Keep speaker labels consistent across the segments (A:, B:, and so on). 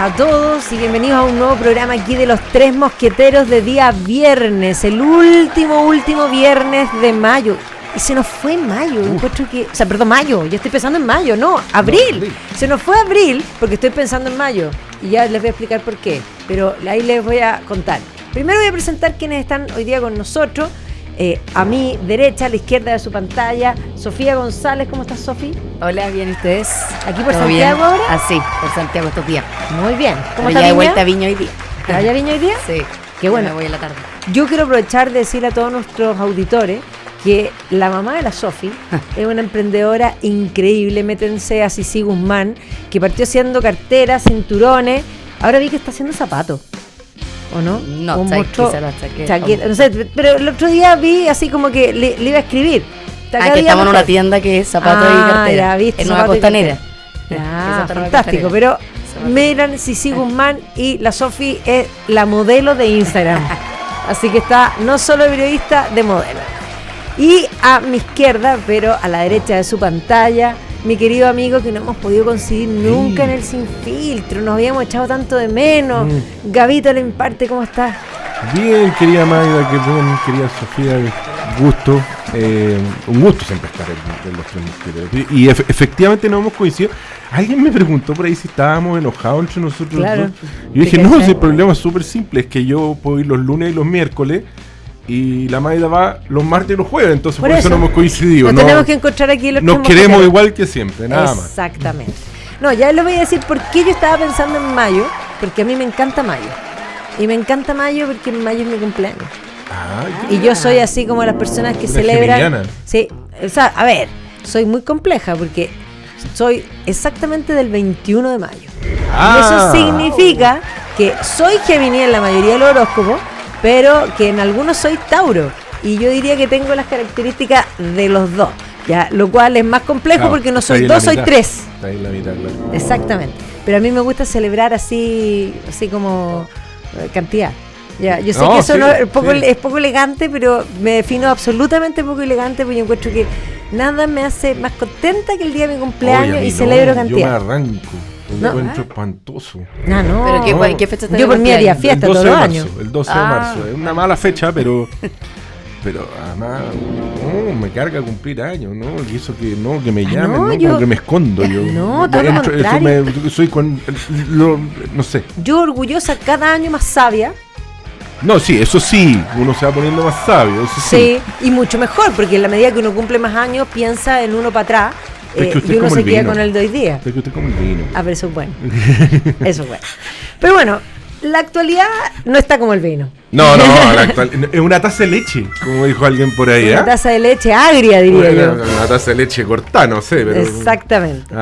A: a todos y bienvenidos a un nuevo programa aquí de los Tres Mosqueteros de día viernes, el último viernes de mayo. Y se nos fue mayo, encuentro que... O sea, perdón, mayo, yo estoy pensando en mayo, no, abril. Se nos fue abril porque estoy pensando en mayo y ya les voy a explicar por qué, pero ahí les voy a contar. Primero voy a presentar quienes están hoy día con nosotros. A mi derecha, a la izquierda de su pantalla, Sofía González. ¿Cómo estás, Sofi?
B: Hola, bien, ¿y ustedes?
A: ¿Aquí por Santiago ahora?
B: Ah, sí, por Santiago estos días.
A: Muy bien.
B: ¿Cómo está Viña? Ya de vuelta a Viña hoy día.
A: ¿Te vaya a Viña hoy día?
B: Sí.
A: Qué bueno.
B: Me voy en la tarde.
A: Yo quiero aprovechar de decirle a todos nuestros auditores que la mamá de la Sofi es una emprendedora increíble. Métense a Sisi Guzmán, que partió haciendo carteras, cinturones. Ahora vi que está haciendo zapatos. ¿O no?
B: No,
A: chaqueta, no sé, pero el otro día vi así como que le iba a escribir.
B: Que estamos en una tienda que es zapatos y cartera.
A: Ya viste,
B: en Nueva Costanera.
A: Fantástico, pero miran Sisi Guzmán y la Sofi es la modelo de Instagram. Así que está no solo periodista, de modelo. Y a mi izquierda, pero a la derecha de su pantalla, mi querido amigo que no hemos podido conseguir nunca en el Sin Filtro, nos habíamos echado tanto de menos. Gabito Lemparte, ¿cómo estás?
C: Bien, querida Magda, querida Sofía, gusto. Un gusto siempre estar en los Tres Mosqueteros. Y efectivamente no hemos coincidido. Alguien me preguntó por ahí si estábamos enojados entre nosotros dos. Yo dije, no, el problema es súper simple, es que yo puedo ir los lunes y los miércoles, y la Maida va los martes y los jueves, entonces por eso no hemos coincidido.
A: Nos tenemos que encontrar aquí en los
C: Nos queremos igual que siempre, nada más.
A: Exactamente. No, ya les voy a decir por qué yo estaba pensando en mayo, porque a mí me encanta mayo. Y me encanta mayo porque en mayo es mi cumpleaños. Y yo soy así como las personas que celebran. Geminiana. Sí, o sea, a ver, soy muy compleja porque soy exactamente del 21 de mayo. Y eso significa que soy geminiana en la mayoría de los horóscopos, pero que en algunos soy Tauro, y yo diría que tengo las características de los dos, ya, lo cual es más complejo porque no soy dos, soy tres.
C: Está ahí la mitad, claro.
A: Exactamente, pero a mí me gusta celebrar así como cantidad. Ya, yo sé que eso es poco elegante, pero me defino absolutamente poco elegante porque yo encuentro que nada me hace más contenta que el día de mi cumpleaños y celebro cantidad.
C: Yo me arranco. Un encuentro espantoso.
A: No.
B: ¿Pero qué fecha está?
A: Yo por mí haría fiesta todos los años.
C: El 12 de marzo. Es una mala fecha, pero además me carga cumplir años, ¿no? Y eso que me llamen, ¿no? Como que me escondo yo.
A: No, todo lo contrario.
C: Soy no sé.
A: Yo orgullosa cada año más sabia.
C: No, sí, eso sí, uno se va poniendo más sabio. Eso sí,
A: y mucho mejor, porque en la medida que uno cumple más años, piensa en uno para atrás. Y uno se queda con el de hoy día.
C: Es que usted come el vino.
A: Pero eso es bueno. Eso es bueno. Pero bueno, la actualidad no está como el vino.
C: No, es una taza de leche, como dijo alguien por ahí.
A: Una taza de leche agria, diría yo.
C: Una taza de leche cortada, no sé. Pero...
A: Exactamente.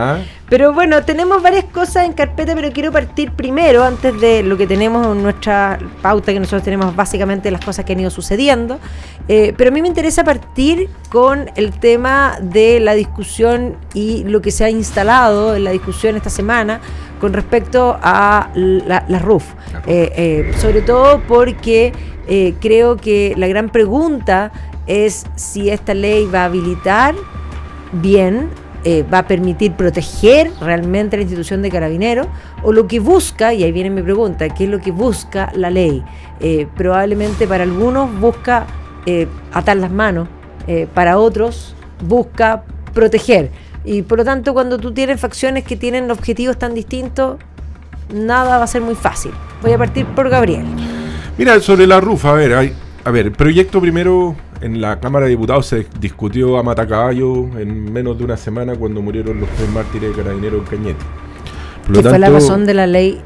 A: Pero bueno, tenemos varias cosas en carpeta, pero quiero partir primero, antes de lo que tenemos en nuestra pauta, que nosotros tenemos básicamente las cosas que han ido sucediendo. Pero a mí me interesa partir con el tema de la discusión y lo que se ha instalado en la discusión esta semana con respecto a la RUF. Sobre todo porque creo que la gran pregunta es si esta ley va a habilitar bien, va a permitir proteger realmente la institución de Carabineros, o lo que busca, y ahí viene mi pregunta, ¿qué es lo que busca la ley? Probablemente para algunos busca atar las manos, para otros busca proteger, y por lo tanto cuando tú tienes facciones que tienen objetivos tan distintos, nada va a ser muy fácil. Voy a partir por Gabriel.
C: Mira, sobre la RUF, a ver, el proyecto primero en la Cámara de Diputados se discutió a matacaballo en menos de una semana cuando murieron los 3 mártires de Carabineros en Cañete.
A: Que fue la razón de la ley.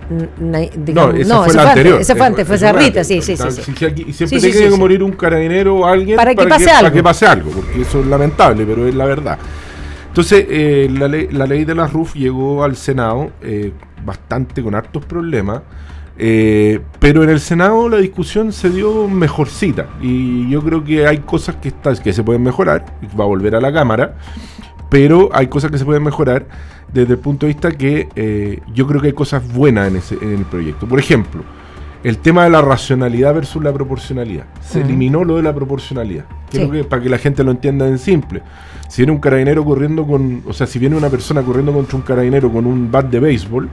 C: Esa fue la anterior.
A: Esa fue antes, fue Cerrita, sí.
C: Siempre tiene que morir un carabinero o alguien
A: para que
C: pase algo, porque eso es lamentable, pero es la verdad. Entonces, la ley de la RUF llegó al Senado bastante con hartos problemas, pero en el Senado la discusión se dio mejorcita, y yo creo que hay cosas que se pueden mejorar, y va a volver a la Cámara, pero hay cosas que se pueden mejorar desde el punto de vista que yo creo que hay cosas buenas en el proyecto. Por ejemplo, el tema de la racionalidad versus la proporcionalidad. Se eliminó lo de la proporcionalidad. Creo que para que la gente lo entienda en simple. Si viene un carabinero si viene una persona corriendo contra un carabinero con un bat de béisbol,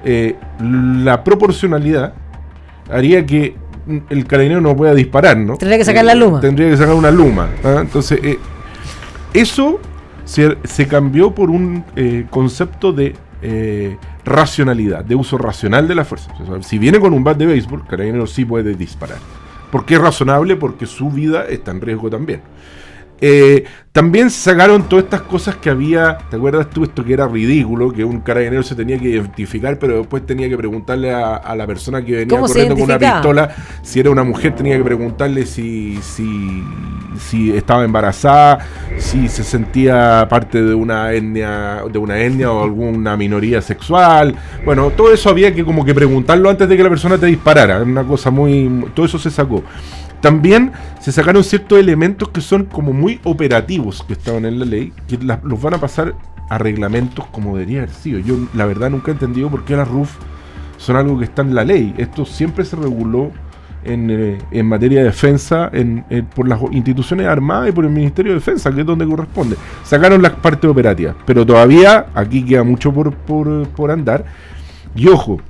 C: la proporcionalidad haría que el carabinero no pueda disparar, ¿no?
A: Tendría que sacar la luma.
C: Tendría que sacar una luma. Entonces, eso se cambió por un concepto de racionalidad, de uso racional de la fuerza. O sea, si viene con un bat de béisbol, el carabinero sí puede disparar. ¿Por qué es razonable? Porque su vida está en riesgo también. También sacaron todas estas cosas que había. ¿Te acuerdas tú esto que era ridículo? Que un carabinero se tenía que identificar, pero después tenía que preguntarle a la persona que venía corriendo con una pistola. Si era una mujer, tenía que preguntarle si estaba embarazada, si se sentía parte de una etnia o alguna minoría sexual. Bueno, todo eso había que como que preguntarlo antes de que la persona te disparara. Una cosa todo eso se sacó. También se sacaron ciertos elementos que son como muy operativos que estaban en la ley, que los van a pasar a reglamentos como debería haber sido. Yo la verdad nunca he entendido por qué las RUF son algo que está en la ley. Esto siempre se reguló en materia de defensa por las instituciones armadas y por el Ministerio de Defensa, que es donde corresponde. Sacaron las partes operativas, pero todavía aquí queda mucho por andar. Y ojo,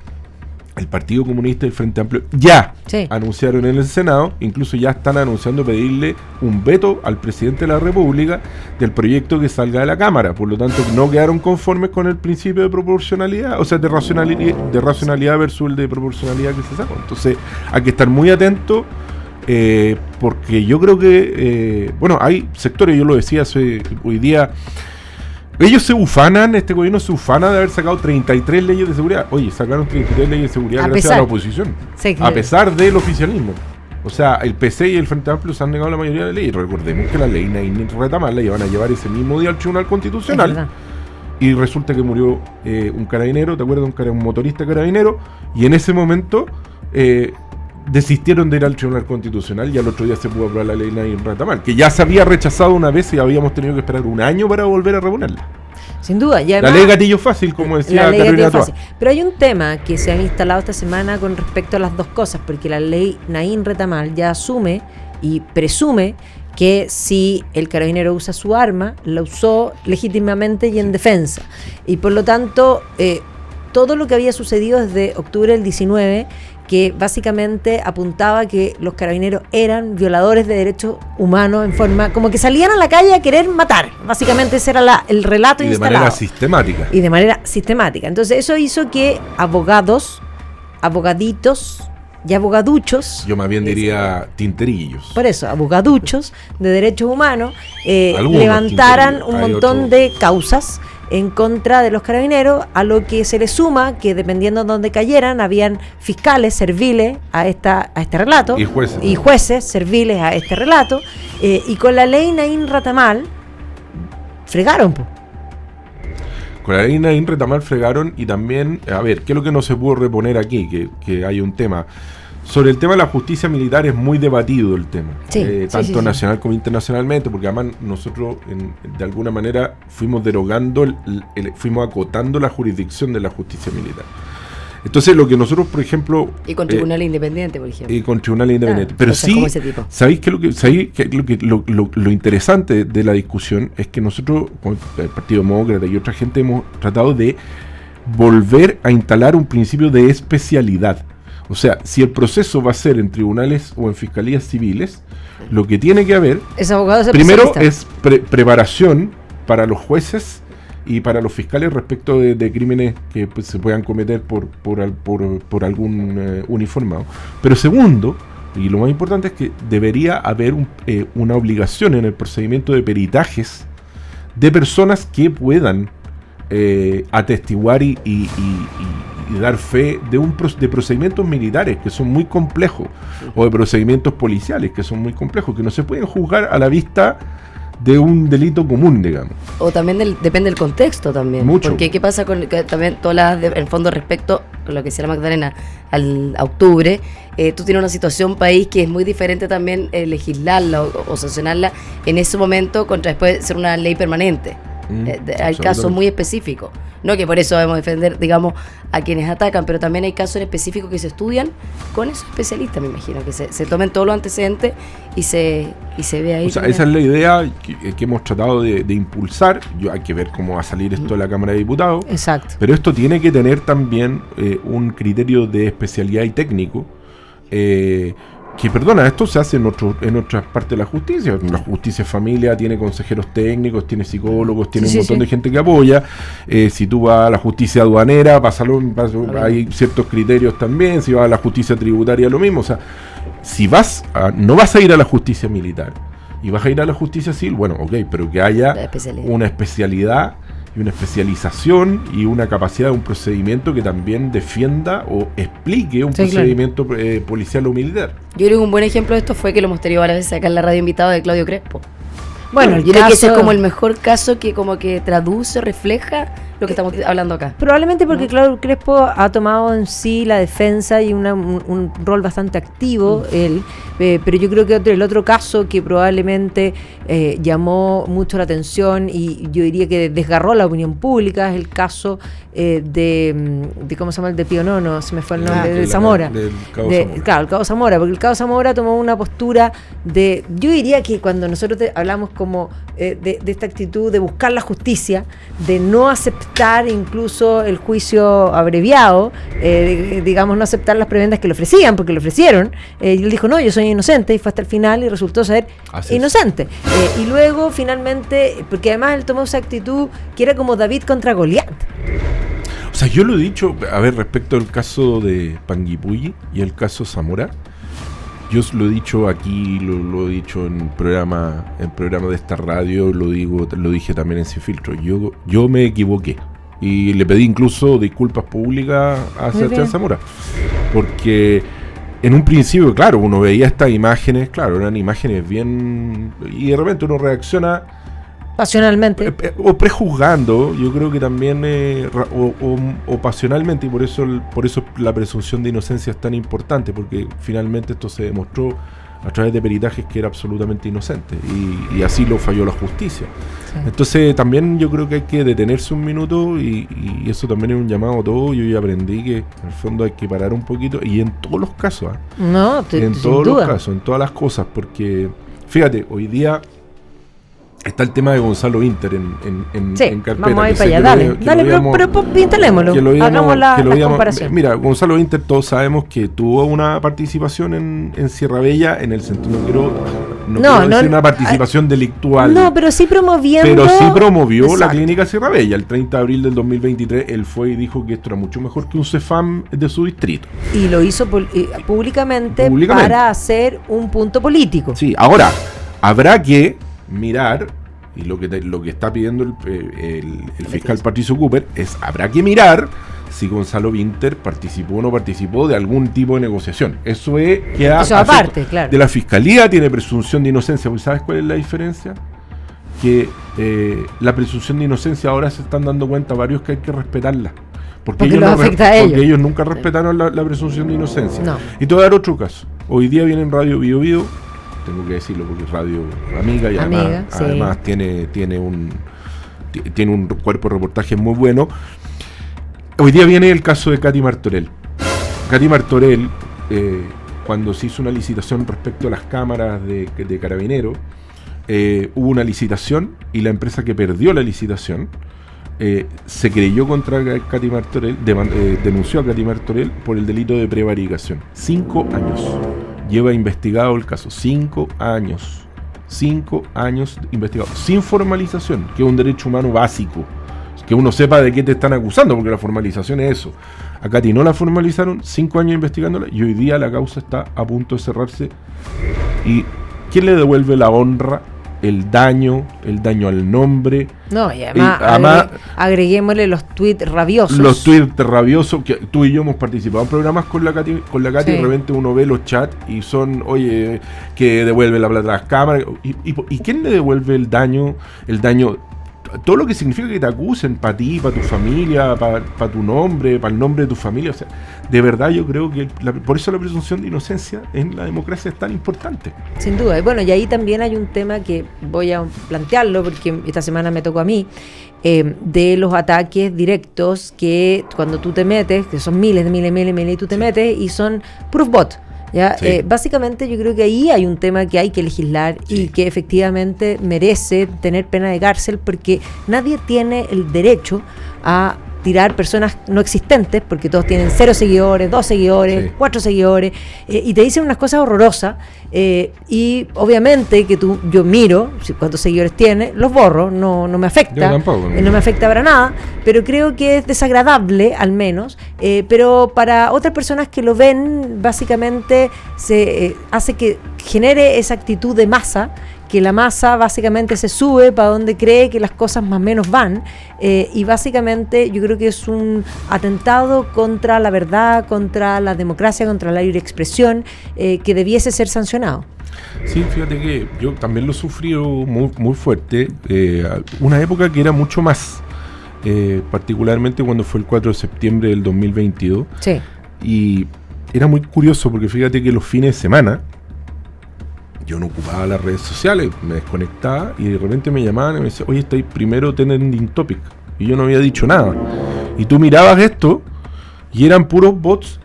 C: el Partido Comunista y el Frente Amplio ya anunciaron en el Senado, incluso ya están anunciando pedirle un veto al presidente de la República del proyecto que salga de la Cámara. Por lo tanto, no quedaron conformes con el principio de proporcionalidad, o sea, de racionalidad versus el de proporcionalidad que se sacó. Entonces, hay que estar muy atentos, porque yo creo que, hay sectores, yo lo decía hoy día. Ellos se ufanan, este gobierno se ufana de haber sacado 33 leyes de seguridad. Oye, sacaron 33 leyes de seguridad gracias a la oposición. Sí, a pesar del oficialismo. O sea, el PC y el Frente Amplio se han negado la mayoría de leyes. Recordemos que la ley Nain Retamal la iban a llevar ese mismo día al Tribunal Constitucional. Y resulta que murió un carabinero, ¿te acuerdas? Un motorista carabinero. Y en ese momento desistieron de ir al Tribunal Constitucional y al otro día se pudo aprobar la ley Nain Retamal, que ya se había rechazado una vez y habíamos tenido que esperar un año para volver a reponerla.
A: Sin duda. Y además,
C: la ley gatillo fácil, como decía Carolina Toa.
A: Pero hay un tema que se ha instalado esta semana con respecto a las dos cosas, porque la ley Nain Retamal ya asume y presume que si el carabinero usa su arma, la usó legítimamente y en defensa. Y por lo tanto, todo lo que había sucedido desde octubre del 19, que básicamente apuntaba que los carabineros eran violadores de derechos humanos en forma, como que salían a la calle a querer matar. Básicamente ese era el relato instalado. Y de manera sistemática. Entonces eso hizo que abogados, abogaditos y abogaduchos,
C: yo más bien diría tinterillos.
A: Por eso, abogaduchos de derechos humanos levantaran un montón de causas en contra de los carabineros, a lo que se le suma que dependiendo de dónde cayeran, habían fiscales serviles a este relato y jueces serviles a este relato, y con la ley Nain Retamal fregaron.
C: Con la ley Nain Retamal fregaron, y también, a ver, ¿qué es lo que no se pudo reponer aquí? Que hay un tema. Sobre el tema de la justicia militar es muy debatido el tema, tanto nacional como internacionalmente, porque además nosotros de alguna manera fuimos derogando, fuimos acotando la jurisdicción de la justicia militar. Entonces lo que nosotros, por ejemplo...
B: Y con tribunal independiente, por ejemplo.
C: Y con tribunal independiente. Pero sí, ¿sabéis lo interesante de la discusión es que nosotros, como el Partido Demócrata y otra gente, hemos tratado de volver a instalar un principio de especialidad. O sea, si el proceso va a ser en tribunales o en fiscalías civiles, lo que tiene que haber, primero es preparación para los jueces y para los fiscales respecto de crímenes que pues, se puedan cometer por algún uniformado. Pero segundo, y lo más importante es que debería haber una obligación en el procedimiento de peritajes de personas que puedan atestiguar y dar fe de procedimientos militares que son muy complejos, o de procedimientos policiales que son muy complejos, que no se pueden juzgar a la vista de un delito común, digamos.
B: O también depende del contexto también.
C: Mucho.
B: Porque ¿qué pasa con también todas en el fondo respecto a lo que decía la Magdalena a octubre? Tú tienes una situación país que es muy diferente también legislarla o sancionarla en ese momento contra después ser una ley permanente. Hay casos muy específicos. No que por eso debemos defender, digamos, a quienes atacan, pero también hay casos en específico que se estudian con esos especialistas, me imagino, que se tomen todos los antecedentes y se ve ahí.
C: O sea, esa es la idea que hemos tratado de impulsar. Hay que ver cómo va a salir esto de la Cámara de Diputados.
A: Exacto.
C: Pero esto tiene que tener también un criterio de especialidad y técnico. Que perdona, esto se hace en otras partes de la justicia. La justicia familia tiene consejeros técnicos, tiene psicólogos, tiene un montón de gente que apoya. Si tú vas a la justicia aduanera, hay ciertos criterios también. Si vas a la justicia tributaria, lo mismo. O sea, si no vas a ir a la justicia militar y vas a ir a la justicia civil, bueno, ok, pero que haya una especialidad y una especialización y una capacidad de un procedimiento que también defienda o explique un procedimiento policial o militar.
B: Yo creo que un buen ejemplo de esto fue que lo hemos tenido varias veces acá en la radio invitado de Claudio Crespo.
A: Bueno,
B: yo creo que ese es como el mejor caso que como que traduce, refleja lo que estamos hablando acá.
A: Probablemente porque Claudio Crespo ha tomado en sí la defensa y un rol bastante activo, él, pero yo creo que el otro caso que probablemente llamó mucho la atención y yo diría que desgarró la opinión pública es el caso de ¿cómo se llama? El de Pío Nono, se me fue el nombre, de Zamora. Claro, el Cabo Zamora, porque el Cabo Zamora tomó una postura yo diría que cuando nosotros hablamos como de esta actitud de buscar la justicia, de no aceptar incluso el juicio abreviado, digamos, no aceptar las prebendas que le ofrecían, porque le ofrecieron, y él dijo, no, yo soy inocente, y fue hasta el final y resultó ser inocente. Y luego, finalmente, porque además él tomó esa actitud que era como David contra Goliat.
C: O sea, yo lo he dicho, a ver, respecto al caso de Panguipulli y el caso Zamora, yo lo he dicho aquí, lo he dicho en programa de esta radio, lo dije también en Sin Filtro. Yo me equivoqué y le pedí incluso disculpas públicas a Sebastián Zamora, porque en un principio, claro, uno veía estas imágenes, claro, eran imágenes bien, y de repente uno reacciona
A: pasionalmente
C: o prejuzgando, yo creo que también o pasionalmente, y por eso la presunción de inocencia es tan importante, porque finalmente esto se demostró a través de peritajes que era absolutamente inocente y así lo falló la justicia. Entonces también yo creo que hay que detenerse un minuto y eso también es un llamado a todo. Yo ya aprendí que en el fondo hay que parar un poquito y en todos los casos, en todos los casos, en todas las cosas, porque fíjate, hoy día está el tema de Gonzalo Winter en carpeta.
A: Vamos a ir para allá, dale, pero pintalémoslo, hagamos la comparación.
C: Mira, Gonzalo Winter, todos sabemos que tuvo una participación en Sierra Bella, en el sentido, no quiero decir una participación delictual.
A: No, pero sí promovió
C: la clínica Sierra Bella. El 30 de abril del 2023, él fue y dijo que esto era mucho mejor que un CEFAM de su distrito.
A: Y lo hizo públicamente para hacer un punto político.
C: Sí, ahora, habrá que mirar, y lo que está pidiendo el fiscal Patricio Cooper habrá que mirar si Gonzalo Winter participó o no participó de algún tipo de negociación. Eso
A: aparte, claro.
C: De la fiscalía tiene presunción de inocencia. ¿Sabes cuál es la diferencia? Que la presunción de inocencia ahora se están dando cuenta varios que hay que respetarla. Porque ellos nunca respetaron la presunción de inocencia. No. Y te voy a dar otro caso. Hoy día viene en Radio Bio Bio, tengo que decirlo porque es radio amiga y además tiene un cuerpo de reportaje muy bueno. Hoy día viene el caso de Katy Martorell. Katy Martorell, cuando se hizo una licitación respecto a las cámaras de Carabineros, hubo una licitación y la empresa que perdió la licitación se creyó contra Katy Martorell, denunció a Katy Martorell por el delito de prevaricación. 5 años. Lleva investigado el caso, 5 años. 5 años investigado, sin formalización, que es un derecho humano básico. Que uno sepa de qué te están acusando, porque la formalización es eso. A Katy no la formalizaron, 5 años investigándola, y hoy día la causa está a punto de cerrarse. ¿Y quién le devuelve la honra? El daño al nombre.
A: No, y además agreguémosle los tweets rabiosos.
C: Los tweets rabiosos, que tú y yo hemos participado en programas con la Katy sí. Y de repente uno ve los chats y son, oye, que devuelve la plata a las cámaras. ¿Y quién le devuelve el daño todo lo que significa que te acusen para ti, para tu familia, para tu nombre, para el nombre de tu familia. O sea, de verdad yo creo que por eso la presunción de inocencia en la democracia es tan importante.
A: Sin duda. Y bueno, y ahí también hay un tema que voy a plantearlo porque esta semana me tocó a mí, de los ataques directos que cuando tú te metes, que son miles, y tú te metes y son puros bots. ¿Ya?
C: Sí.
A: Básicamente yo creo que ahí hay un tema que hay que legislar y que efectivamente merece tener pena de cárcel, porque nadie tiene el derecho a tirar personas no existentes, porque todos tienen 0 seguidores, 2 seguidores, 4 seguidores, y te dicen unas cosas horrorosas, y obviamente que yo miro cuántos seguidores tiene, los borro, no me afecta,
C: Yo tampoco,
A: no me afecta para nada, pero creo que es desagradable al menos, pero para otras personas que lo ven, básicamente se hace que genere esa actitud de masa, que la masa básicamente se sube para donde cree que las cosas más o menos van, y básicamente yo creo que es un atentado contra la verdad, contra la democracia, contra la libre expresión, que debiese ser sancionado.
C: Sí, fíjate que yo también lo sufrí muy, muy fuerte, una época que era mucho más, particularmente cuando fue el 4 de septiembre del 2022,
A: Sí.
C: y era muy curioso porque fíjate que los fines de semana yo no ocupaba las redes sociales, me desconectaba y de repente me llamaban y me decían, oye, estáis primero trending topic, y yo no había dicho nada, y tú mirabas esto y eran puros bots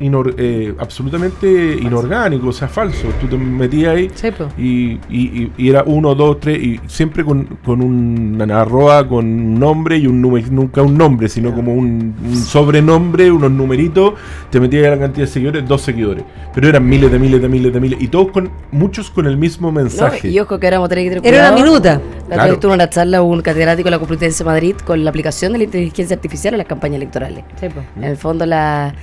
C: absolutamente inorgánicos, o sea, falsos. Tú te metías ahí,
A: Sí, po.
C: y era 1, 2, 3, y siempre con una arroba, con un nombre y un número, nunca un nombre, sino como un sobrenombre, unos numeritos. Te metías a la cantidad de seguidores, 2 seguidores, pero eran miles, y todos muchos con el mismo mensaje.
B: No, y ojo que ahora vamos a tener que tener
A: Era una
B: cuidado.
A: minuta.
B: La otra
C: Claro.
B: vez tuvo una charla un catedrático de la Complutense de Madrid con la aplicación de la inteligencia artificial en las campañas electorales.
A: Sí, po.
B: En el fondo ya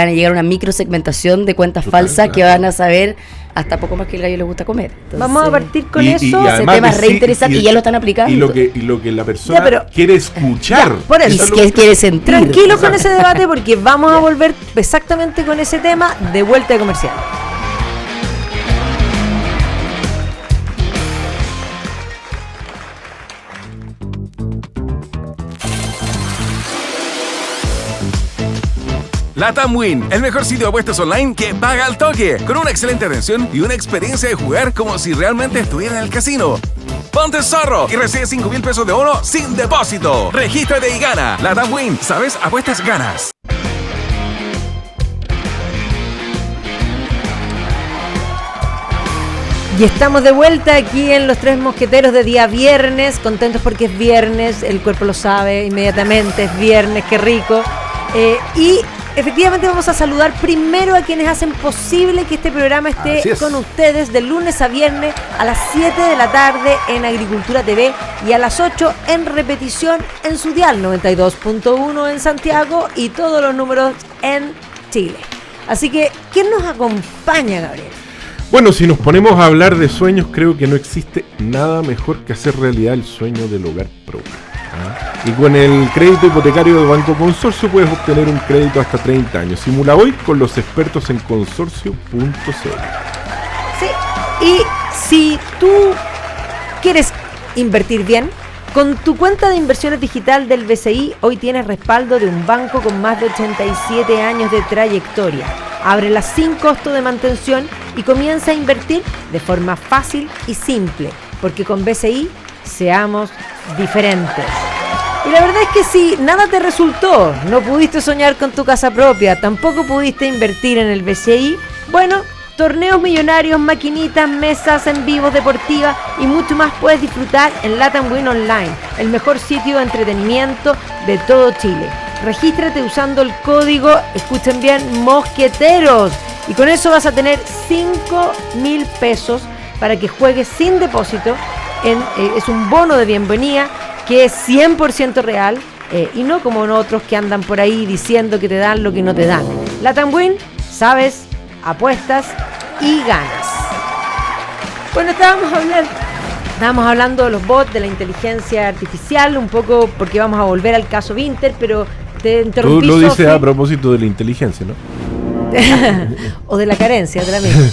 B: van a llegar a una microsegmentación de cuentas
C: Total,
B: falsas que
C: claro.
B: van a saber hasta poco más que el gallo le gusta comer. Entonces,
A: Vamos a partir con
C: Y
A: eso.
B: ese
C: además
B: tema es re
C: decir-
B: interesante y ya lo están aplicando.
C: Y lo que la persona
A: Ya, pero-
C: quiere escuchar.
A: Ya, por eso.
B: ¿Y
C: Eso es lo
B: qué
C: que-
B: quiere sentir?
A: Tranquilos con ese debate porque vamos a volver exactamente con ese tema de vuelta de comercial.
D: LATAM Win, el mejor sitio de apuestas online que paga al toque, con una excelente atención y una experiencia de jugar como si realmente estuviera en el casino. Ponte zorro y recibe 5,000 pesos de bono sin depósito. Regístrate y gana. LATAM Win, ¿sabes? Apuestas ganas.
A: Y estamos de vuelta aquí en Los Tres Mosqueteros de día viernes, contentos porque es viernes, el cuerpo lo sabe inmediatamente, es viernes, qué rico. Y efectivamente vamos a saludar primero a quienes hacen posible que este programa
C: Así
A: esté
C: es.
A: con ustedes de lunes a viernes a las 7 de la tarde en Agricultura TV y a las 8 en repetición en su dial 92.1 en Santiago y todos los números en Chile. Así que, ¿quién nos acompaña, Gabriel?
C: Bueno, si nos ponemos a hablar de sueños, creo que no existe nada mejor que hacer realidad el sueño del hogar propio. ¿Ah? Y con el crédito hipotecario de Banco Consorcio puedes obtener un crédito hasta 30 años. Simula hoy con los expertos en consorcio.cl.
A: Sí, y si tú quieres invertir bien, con tu cuenta de inversiones digital del BCI, hoy tienes respaldo de un banco con más de 87 años de trayectoria. Ábrela sin costo de mantención y comienza a invertir de forma fácil y simple, porque con BCI seamos diferentes. Y la verdad es que si nada te resultó, no pudiste soñar con tu casa propia, tampoco pudiste invertir en el BCI, bueno, torneos millonarios, maquinitas, mesas en vivo, deportivas y mucho más puedes disfrutar en LATAM Win Online, el mejor sitio de entretenimiento de todo Chile. Regístrate usando el código, escuchen bien, mosqueteros, y con eso vas a tener 5,000 pesos para que juegues sin depósito. Es un bono de bienvenida que es 100% real, y no como en otros que andan por ahí diciendo que te dan lo que no te dan. LATAM Win, sabes, apuestas y ganas. Bueno, estábamos hablando de los bots, de la inteligencia artificial, un poco porque vamos a volver al caso Vinter, pero te
C: Tú
A: interrumpí,
C: lo dices
A: Sofi.
C: a propósito de la inteligencia, ¿no?
A: O de la carencia, de la misma.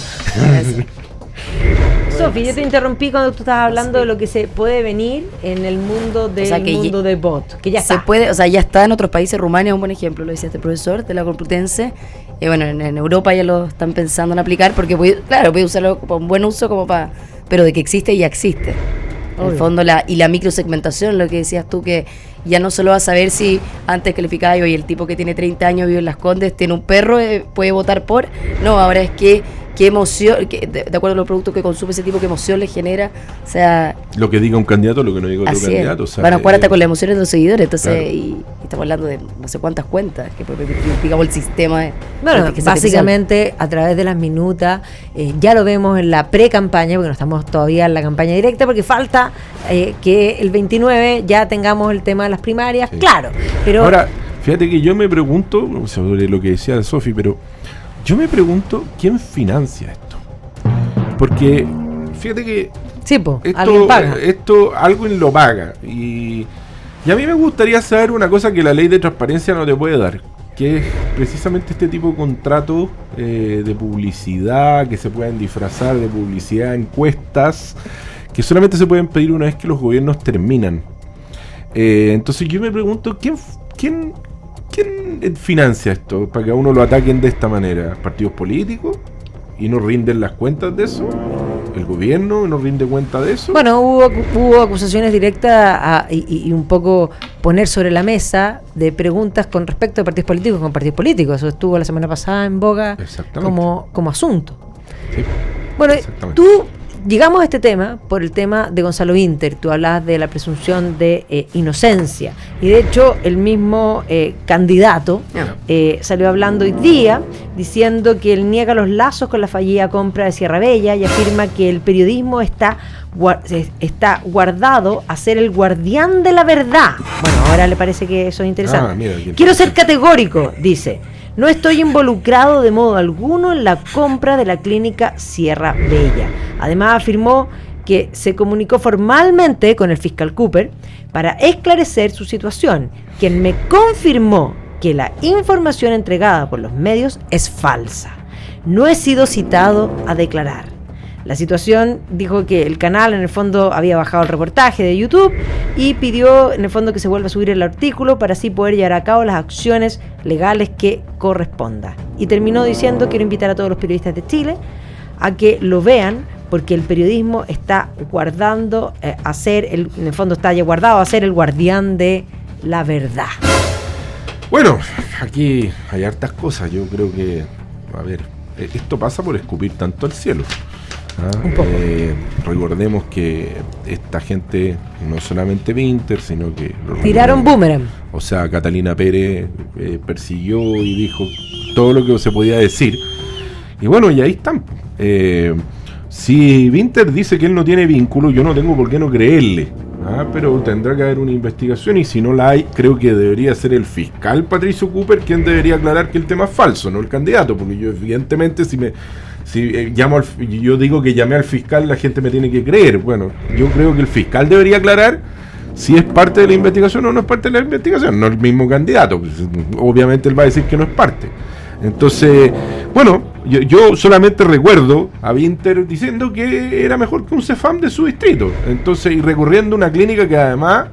A: Sofi, yo te interrumpí cuando tú estabas hablando de lo que se puede venir en el mundo mundo de bot, que ya
B: se
A: está.
B: puede, o sea, ya está en otros países. Rumania es un buen ejemplo, lo decía este profesor de la Complutense. Bueno, en Europa ya lo están pensando en aplicar porque puede usarlo para un buen uso como para, pero de que existe, ya existe. En el fondo, la microsegmentación, lo que decías tú, que ya no solo vas a saber si antes calificaba y el tipo que tiene 30 años vive en Las Condes, tiene un perro, puede votar por. No, ahora es que qué emoción, de acuerdo a los productos que consume ese tipo, qué emoción le genera. O sea,
C: lo que diga un candidato, lo que no diga otro candidato. O sea,
B: van a jugar hasta con las emociones de los seguidores. Entonces,
C: claro.
B: y estamos hablando de no sé cuántas cuentas que puede permitir, digamos, el sistema.
A: Bueno, básicamente a través de las minutas, ya lo vemos en la pre-campaña, porque no estamos todavía en la campaña directa, porque falta que el 29 ya tengamos el tema de las primarias, sí. Claro. Pero
C: ahora, fíjate que yo me pregunto, sobre lo que decía Sofi, pero yo me pregunto quién financia esto. Porque fíjate que
A: sí, po, alguien paga.
C: Alguien lo paga. Y a mí me gustaría saber una cosa que la ley de transparencia no te puede dar, que es precisamente este tipo de contratos de publicidad, que se pueden disfrazar de publicidad, encuestas, que solamente se pueden pedir una vez que los gobiernos terminan. Entonces yo me pregunto, ¿quién financia esto para que a uno lo ataquen de esta manera? ¿Partidos políticos? ¿Y no rinden las cuentas de eso? ¿El gobierno no rinde cuenta de eso?
A: Bueno, hubo acusaciones directas y un poco poner sobre la mesa de preguntas con respecto a partidos políticos con partidos políticos. Eso estuvo la semana pasada en boga como asunto.
C: Sí.
A: Bueno, tú... Llegamos a este tema por el tema de Gonzalo Vinter. Tú hablabas de la presunción de inocencia. Y de hecho, el mismo candidato salió hablando hoy día diciendo que él niega los lazos con la fallida compra de Sierra Bella y afirma que el periodismo está guardado a ser el guardián de la verdad. Bueno, ahora le parece que eso es interesante. Quiero ser categórico, dice. No estoy involucrado de modo alguno en la compra de la clínica Sierra Bella. Además afirmó que se comunicó formalmente con el fiscal Cooper para esclarecer su situación, quien me confirmó que la información entregada por los medios es falsa. No he sido citado a declarar. La situación, dijo que el canal en el fondo había bajado el reportaje de YouTube y pidió en el fondo que se vuelva a subir el artículo para así poder llevar a cabo las acciones legales que corresponda. Y terminó diciendo: quiero invitar a todos los periodistas de Chile a que lo vean, porque el periodismo está guardando en el fondo está ya guardado a ser el guardián de la verdad.
C: Bueno, aquí hay hartas cosas. Yo creo que, a ver, esto pasa por escupir tanto al cielo. Recordemos que esta gente, no solamente Vinter, sino que
A: tiraron boomerang.
C: O sea, Catalina Pérez persiguió y dijo todo lo que se podía decir. Y bueno, y ahí están. Si Vinter dice que él no tiene vínculo, yo no tengo por qué no creerle. Pero tendrá que haber una investigación, y si no la hay, creo que debería ser el fiscal Patricio Cooper quien debería aclarar que el tema es falso, no el candidato, porque yo evidentemente yo digo que llamé al fiscal, la gente me tiene que creer. Bueno, yo creo que el fiscal debería aclarar si es parte de la investigación o no es parte de la investigación, no el mismo candidato, pues, obviamente él va a decir que no es parte. Entonces, bueno, yo solamente recuerdo a Vinter diciendo que era mejor que un Cefam de su distrito. Entonces, y recorriendo una clínica que además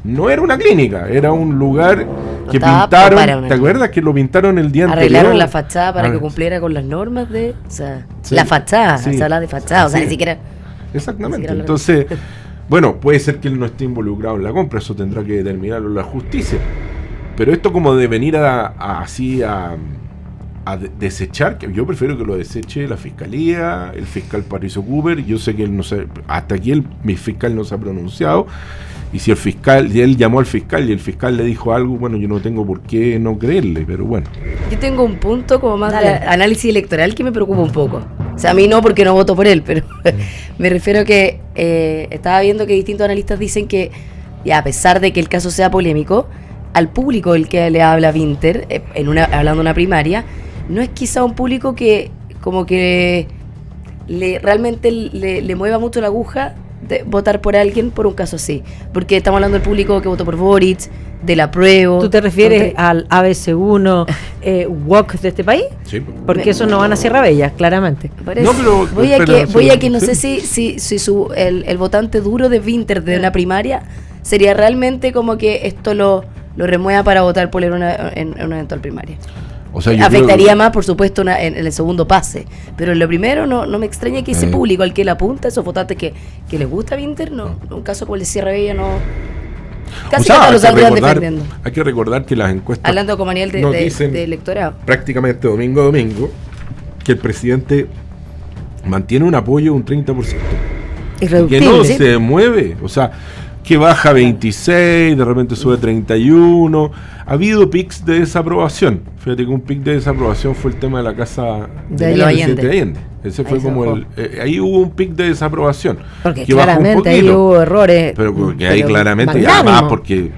C: no era una clínica, era un lugar que pintaron. ¿Te acuerdas que lo pintaron el día anterior?
B: Arreglaron la fachada para que cumpliera con las normas de. O sea, sí, la fachada, se habla de fachada, o sea, ni siquiera.
C: Exactamente. Entonces, bueno, puede ser que él no esté involucrado en la compra, eso tendrá que determinarlo la justicia. Pero esto como de venir a desechar, que yo prefiero que lo deseche la fiscalía, el fiscal Patricio Cooper. Yo sé que él no se, hasta aquí mi fiscal no se ha pronunciado, y si él llamó al fiscal y el fiscal le dijo algo, bueno, yo no tengo por qué no creerle, pero bueno.
B: Yo tengo un punto como más de análisis electoral que me preocupa un poco. O sea, a mí no, porque no voto por él, pero me refiero a que estaba viendo que distintos analistas dicen que, a pesar de que el caso sea polémico, al público del que le habla Vinter, hablando de una primaria, no es quizá un público que como que realmente le mueva mucho la aguja de votar por alguien por un caso así, porque estamos hablando del público que votó por Boric, del apruebo.
A: ¿Tú te refieres al ABC1 walk de este país?
C: Sí.
A: Porque eso no van a Sierra Bella, claramente.
C: No, pero
B: voy a que no sé si el votante duro de Winter de una primaria sería realmente como que esto lo remueva para votar por en una eventual primaria.
C: O sea,
B: afectaría más, por supuesto, en el segundo pase. Pero en lo primero no me extraña que ese público al que le apunta, esos votantes que les gusta Winter, un caso como el de Sierra Bella no... Casi lo saldrían defendiendo.
C: Hay que recordar que las encuestas...
B: Hablando como Daniel de electorado.
C: Prácticamente domingo a domingo, que el presidente mantiene un apoyo de un 30%. Y que no se mueve. O sea, que baja 26, de repente sube 31. Ha habido pics de desaprobación. Fíjate que un pic de desaprobación fue el tema de la casa
B: de
C: Allende. Ese fue como ahí hubo un pic de desaprobación.
A: Porque que claramente ahí hubo errores.
C: Pero ahí claramente, y además porque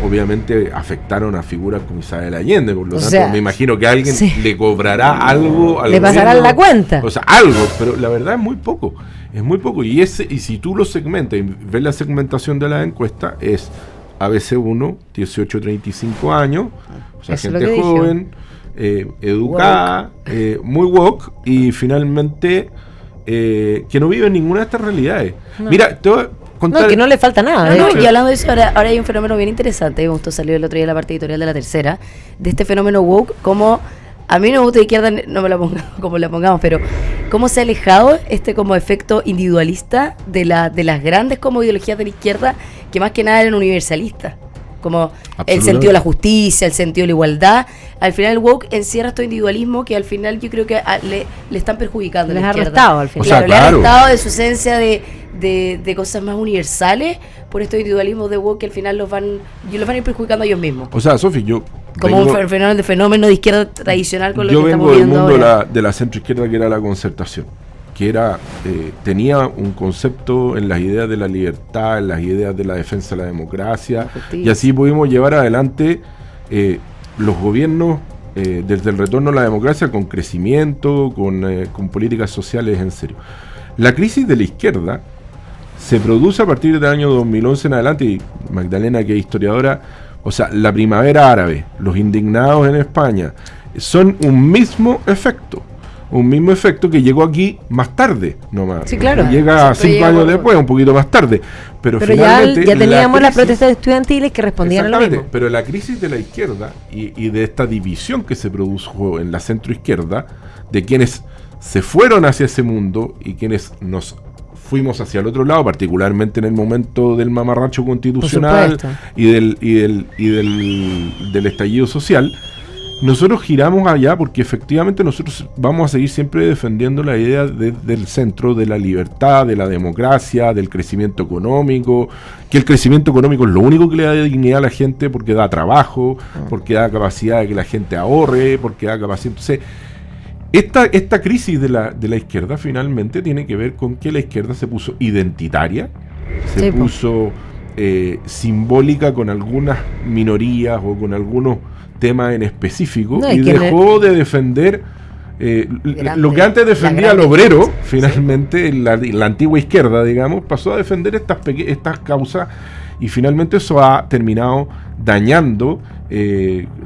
C: obviamente afectaron a figuras como Isabel Allende. Por lo tanto, me imagino que a alguien le cobrará algo.
A: Le pasarán la cuenta.
C: O sea, algo, pero la verdad es muy poco. Es muy poco. Y si tú lo segmentas y ves la segmentación de la encuesta, es ABC1, 18-35 años, o sea,
A: eso
C: gente joven, educada, muy woke, y finalmente que no vive en ninguna de estas realidades. No. Mira, te voy a contar...
A: No, que no le falta nada.
B: Y hablando de eso, ahora hay un fenómeno bien interesante, me gustó, salió el otro día en la parte editorial de La Tercera, de este fenómeno woke, como... A mí no me gusta de izquierda, no me la pongo como la pongamos, pero cómo se ha alejado como efecto individualista de las grandes como ideologías de la izquierda, que más que nada eran universalistas, como el sentido de la justicia, el sentido de la igualdad. Al final el woke encierra estos individualismo que al final yo creo que le están perjudicando.
A: Les ha restado al final.
B: Claro, le ha restado de su esencia de cosas más universales por estos individualismos de woke que al final los van a ir perjudicando a ellos mismos.
C: O sea, Sofi, yo...
B: Como un fenómeno de izquierda tradicional con lo que estamos viendo
C: ahora. Yo vengo del mundo de la centroizquierda, que era la concertación, que era tenía un concepto en las ideas de la libertad, en las ideas de la defensa de la democracia, y así pudimos llevar adelante los gobiernos desde el retorno a la democracia con crecimiento, con políticas sociales en serio. La crisis de la izquierda se produce a partir del año 2011 en adelante, y Magdalena, que es historiadora, o sea, la primavera árabe, los indignados en España, son un mismo efecto que llegó aquí más tarde nomás.
A: Sí, claro.
C: Llega 5 años después, un poquito más tarde. Pero finalmente
A: ya teníamos las protestas estudiantiles que respondían a lo mismo.
C: Pero la crisis de la izquierda y de esta división que se produjo en la centroizquierda, de quienes se fueron hacia ese mundo y quienes nos fuimos hacia el otro lado, particularmente en el momento del mamarracho constitucional y del estallido social, nosotros giramos allá porque efectivamente nosotros vamos a seguir siempre defendiendo la idea del centro, de la libertad, de la democracia, del crecimiento económico, que el crecimiento económico es lo único que le da dignidad a la gente porque da trabajo, porque da capacidad de que la gente ahorre, porque da capacidad... Entonces, esta crisis de la izquierda finalmente tiene que ver con que la izquierda se puso identitaria, se puso simbólica con algunas minorías o con algunos temas en específico, y dejó de defender lo que antes defendía al obrero. Finalmente la antigua izquierda, digamos, pasó a defender estas causas, y finalmente eso ha terminado dañando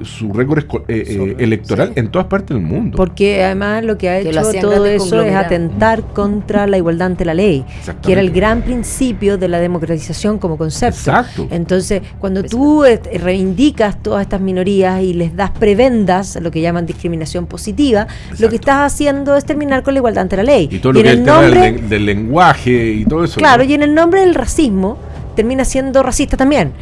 C: su récord electoral en todas partes del mundo.
A: Porque además lo que ha hecho todo eso es atentar contra la igualdad ante la ley, que era el gran principio de la democratización como concepto.
C: Exacto.
A: Entonces, cuando tú reivindicas todas estas minorías y les das prebendas, lo que llaman discriminación positiva, lo que estás haciendo es terminar con la igualdad ante la ley.
C: Y todo lo que es el tema del lenguaje y todo eso.
A: Claro, ¿no? Y en el nombre del racismo termina siendo racista también,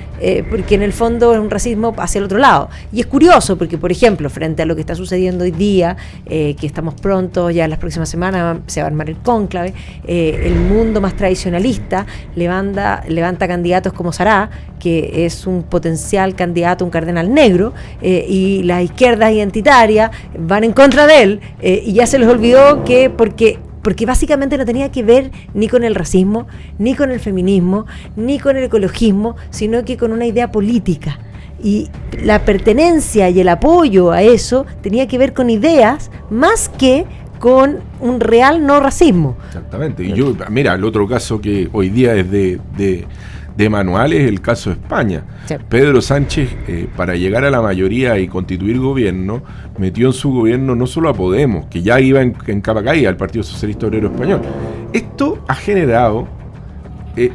A: porque en el fondo es un racismo hacia el otro lado. Y es curioso porque, por ejemplo, frente a lo que está sucediendo hoy día, que estamos pronto, ya en las próximas semanas se va a armar el cónclave, el mundo más tradicionalista levanta candidatos como Sará, que es un potencial candidato, un cardenal negro, y las izquierdas identitarias van en contra de él, y ya se les olvidó que porque básicamente no tenía que ver ni con el racismo, ni con el feminismo, ni con el ecologismo, sino que con una idea política. Y la pertenencia y el apoyo a eso tenía que ver con ideas más que con un real no racismo.
C: Exactamente. Y mira, el otro caso que hoy día es de de manual es el caso de España.
A: Sí.
C: Pedro Sánchez, para llegar a la mayoría y constituir gobierno, metió en su gobierno no solo a Podemos, que ya iba en capa caída, al Partido Socialista Obrero Español. Esto ha generado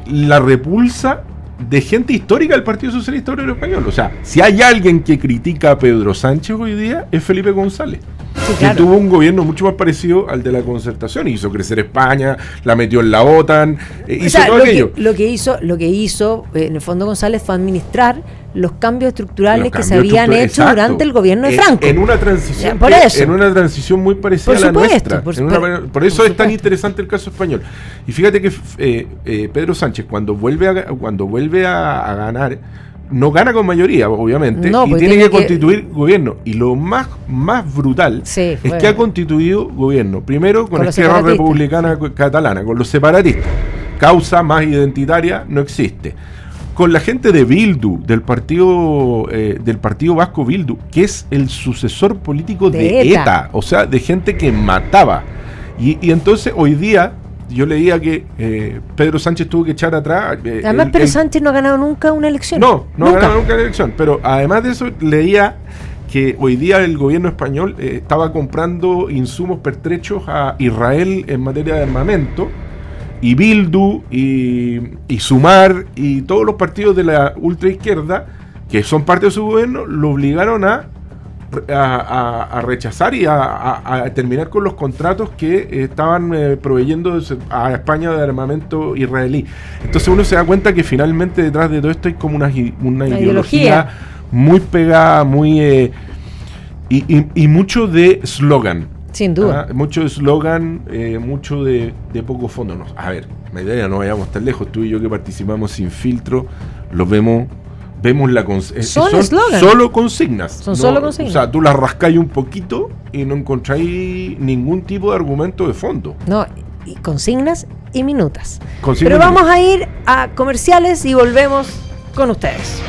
C: la repulsa de gente histórica del Partido Socialista Obrero Español. O sea, si hay alguien que critica a Pedro Sánchez hoy día, es Felipe González.
A: Sí, claro.
C: Que tuvo un gobierno mucho más parecido al de la Concertación, hizo crecer España, la metió en la OTAN, hizo todo aquello.
A: Lo que hizo en el fondo González fue administrar los cambios estructurales que se habían hecho durante el gobierno de Franco.
C: En una transición, en una transición muy parecida a la nuestra. Por eso es tan interesante el caso español. Y fíjate que Pedro Sánchez, cuando vuelve a ganar, no gana con mayoría, obviamente, y tiene que constituir gobierno. Y lo más brutal es que ha constituido gobierno. Primero con Esquerra Republicana Catalana, con los separatistas. Causa más identitaria no existe. Con la gente de Bildu, del partido vasco Bildu, que es el sucesor político de ETA, o sea, de gente que mataba. Y entonces hoy día yo leía que Pedro Sánchez tuvo que echar atrás.
A: Además, Pedro Sánchez no ha ganado nunca una elección.
C: No ha ganado nunca una elección. Pero además de eso, leía que hoy día el gobierno español estaba comprando insumos pertrechos a Israel en materia de armamento. Y Bildu y Sumar y todos los partidos de la ultraizquierda, que son parte de su gobierno, lo obligaron a rechazar y a terminar con los contratos que estaban proveyendo a España de armamento israelí. Entonces uno se da cuenta que finalmente detrás de todo esto hay como una ideología muy pegada, muy y mucho de eslogan.
A: Sin duda.
C: Mucho eslogan, mucho de poco fondo. No, a ver, la idea no vayamos tan lejos. Tú y yo que participamos sin filtro, los vemos son solo consignas.
A: Solo consignas.
C: O sea, tú las rascáis un poquito y no encontráis ningún tipo de argumento de fondo.
A: No, y consignas y minutas. Pero vamos a ir a comerciales y volvemos con ustedes.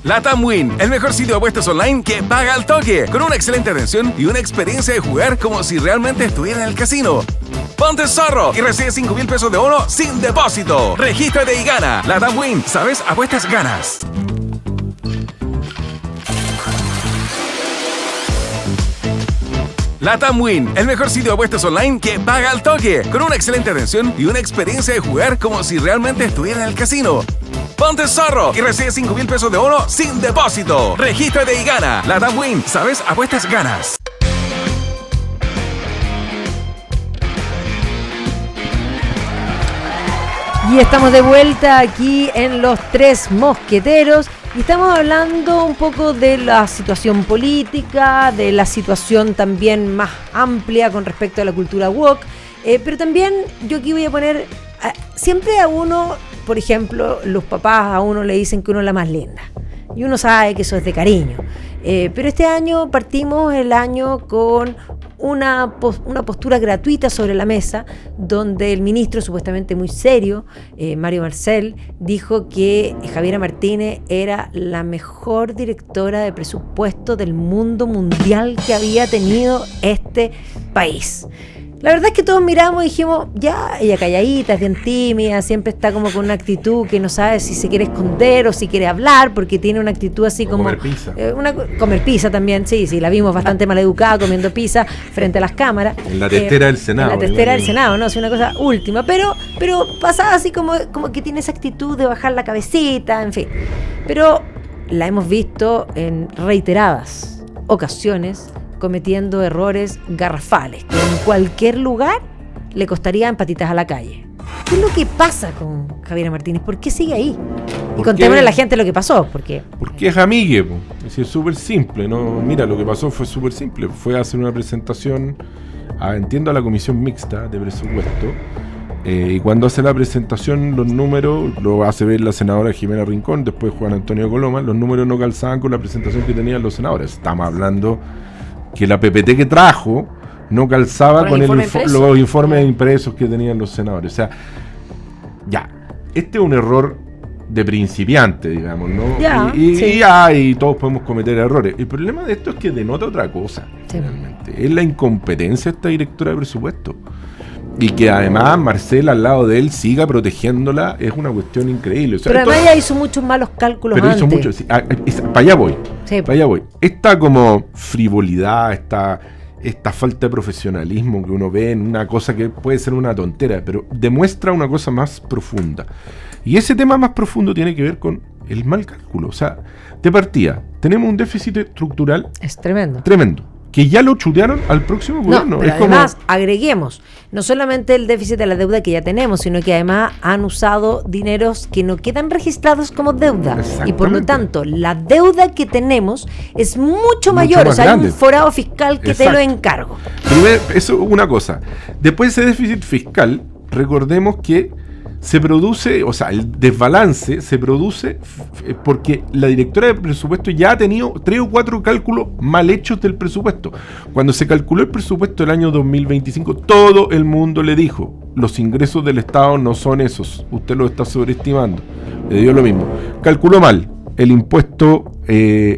D: LATAM Win, el mejor sitio de apuestas online que paga al toque, con una excelente atención y una experiencia de jugar como si realmente estuviera en el casino. Ponte zorro y recibe 5,000 pesos de bono sin depósito. Regístrate y gana. LATAM Win, ¿sabes? Apuestas ganas. LATAM Win, el mejor sitio de apuestas online que paga al toque, con una excelente atención y una experiencia de jugar como si realmente estuviera en el casino. Ponte zorro y recibe 5,000 pesos de bono sin depósito. Regístrate y gana. LATAM Win, ¿sabes? Apuestas ganas.
A: Y estamos de vuelta aquí en Los Tres Mosqueteros y estamos hablando un poco de la situación política, de la situación también más amplia con respecto a la cultura woke, pero también yo aquí voy a poner, siempre a uno, por ejemplo, los papás a uno le dicen que uno es la más linda y uno sabe que eso es de cariño, pero este año partimos el año con una postura gratuita sobre la mesa, donde el ministro, supuestamente muy serio, Mario Marcel, dijo que Javiera Martínez era la mejor directora de presupuesto del mundo mundial que había tenido este país. La verdad es que todos miramos y dijimos, ya, ella calladita, es bien tímida, siempre está como con una actitud que no sabe si se quiere esconder o si quiere hablar, porque tiene una actitud así como...
C: Comer pizza.
A: Comer pizza también, sí, la vimos bastante maleducada comiendo pizza frente a las cámaras.
C: En la testera del Senado.
A: En la testera del Senado, ¿no? Es una cosa última, pero pasaba así como que tiene esa actitud de bajar la cabecita, en fin. Pero la hemos visto en reiteradas ocasiones cometiendo errores garrafales que en cualquier lugar le costarían patitas a la calle. ¿Qué es lo que pasa con Javiera Martínez? ¿Por qué sigue ahí? Y contémosle a la gente lo que pasó. Porque
C: es amigue, es súper simple, ¿no? Mira, lo que pasó fue súper simple. Fue a hacer una presentación a la comisión mixta de presupuesto. Y cuando hace la presentación, los números, lo hace ver la senadora Jimena Rincón, después Juan Antonio Coloma, los números no calzaban con la presentación que tenían los senadores. Estamos hablando que la PPT que trajo no calzaba con los informes impresos que tenían los senadores. O sea, ya, este es un error de principiante, digamos, ¿no?
A: Ya,
C: Y todos podemos cometer errores. El problema de esto es que denota otra cosa, realmente. Es la incompetencia de esta directora de presupuesto. Y que además Marcela al lado de él siga protegiéndola es una cuestión increíble. O sea,
A: pero además ella hizo muchos malos cálculos
C: pero
A: antes.
C: hizo mucho, sí, para allá voy.
A: Sí.
C: Para allá voy. Esta como frivolidad, esta falta de profesionalismo que uno ve en una cosa que puede ser una tontera, pero demuestra una cosa más profunda. Y ese tema más profundo tiene que ver con el mal cálculo. O sea, de partida, tenemos un déficit estructural
A: Es tremendo.
C: tremendo, que ya lo chutearon al próximo gobierno.
A: Pero
C: Es como,
A: además, agreguemos, no solamente el déficit de la deuda que ya tenemos, sino que además han usado dineros que no quedan registrados como deuda. Y por lo
C: Exactamente.
A: tanto, la deuda que tenemos es mucho mayor.
C: más
A: O sea, hay
C: grande.
A: un forado fiscal que te lo
C: Exacto.
A: encargo.
C: primero, eso es una cosa. Después de ese déficit fiscal, recordemos que se produce, o sea, el desbalance se produce porque la directora de presupuesto ya ha tenido 3 o 4 cálculos mal hechos del presupuesto. Cuando se calculó el presupuesto del año 2025, todo el mundo le dijo, los ingresos del Estado no son esos, usted lo está sobreestimando. Le dio lo mismo. Calculó mal el impuesto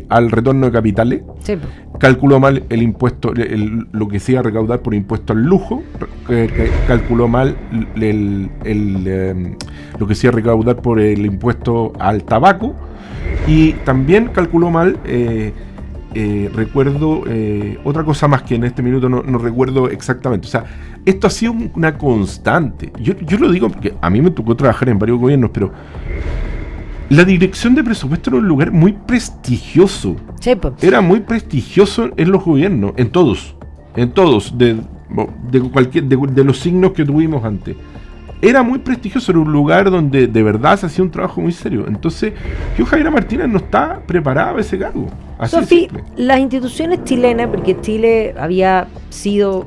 C: al retorno de capitales,
A: Sí.
C: calculó mal el impuesto, lo que se iba a recaudar por impuesto al lujo, calculó mal lo que se iba a recaudar por el impuesto al tabaco, y también calculó mal, recuerdo, otra cosa más que en este minuto no recuerdo exactamente. O sea, esto ha sido una constante. Yo lo digo porque a mí me tocó trabajar en varios gobiernos, pero la dirección de presupuesto era un lugar muy prestigioso.
A: Sí, pues.
C: Era muy prestigioso en los gobiernos, en todos, de los signos que tuvimos antes. Era muy prestigioso, era un lugar donde de verdad se hacía un trabajo muy serio. Entonces, Javiera Martínez no está preparada para ese cargo. Así de
A: Sofi,
C: simple.
A: las instituciones chilenas, porque Chile